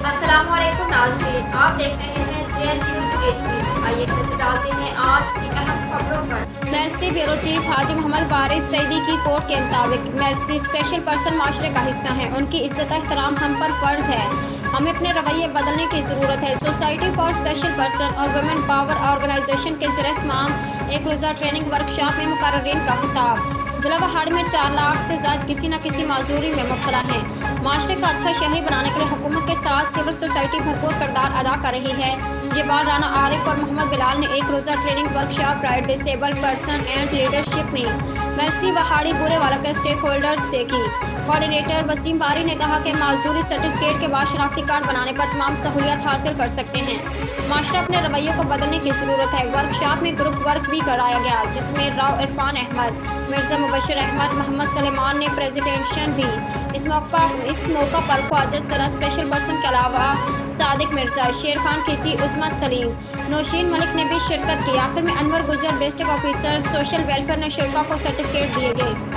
अस्सलाम वालेकुम नाज़रीन, आप देख रहे हैं JN न्यूज़ HD। आइए एक नजर डालते हैं आज की अहम खबरों पर। मेलसी ब्यूरो चीफ हाजी मोहम्मद वारिस सईदी की रिपोर्ट के मुताबिक मेलसी स्पेशल पर्सन माशरे का हिस्सा हैं। उनकी इज्जत एहतराम हम पर फर्ज है। हमें अपने रवैये बदलने की ज़रूरत है। सोसाइटी फॉर स्पेशल पर्सन और वुमेन पावर ऑर्गेनाइजेशन के ज़रिए तमाम एक रोज़ा ट्रेनिंग वर्कशॉप में मुकर्ररीन का खिताब। जिला पहाड़ में 4 लाख से ज़्यादा किसी न किसी माजूरी में मुब्तला हैं। माशरे का अच्छा शहरी बनाने के लिए हुकूमत के साथ सिविल सोसाइटी भरपूर किरदार अदा कर रही है। ये बात राना आरिफ और मोहम्मद बिलाल ने एक रोज़ा training workshop right disabled person and leadership में मेलसी पहाड़ी बुरे वाला के स्टेक होल्डर्स से की। कोऑर्डिनेटर वसीम बारी ने कहा कि माजूरी सर्टिफिकेट के बाद शनाख्ती कार्ड बनाने पर तमाम सहूलियत हासिल कर सकते हैं। माशरा अपने रवैये को बदलने की ज़रूरत है। वर्कशॉप में ग्रुप वर्क भी कराया गया जिसमें राव इरफान अहमद, मिर्ज़ा मुबशर अहमद, मोहम्मद सलेमान ने प्रेजेंटेशन दी। इस मौका पर ख्वाजा सरा स्पेशल पर्सन के अलावा सादिक मिर्ज़ा, शेर खान खिची, उस्मा सलीम, नौशीन मलिक ने भी शिरकत की। आखिर में अनवर गुजर डिस्ट्रिक्ट ऑफिसर सोशल वेलफेयर ने शिरका को सर्टिफिकेट दिए गए।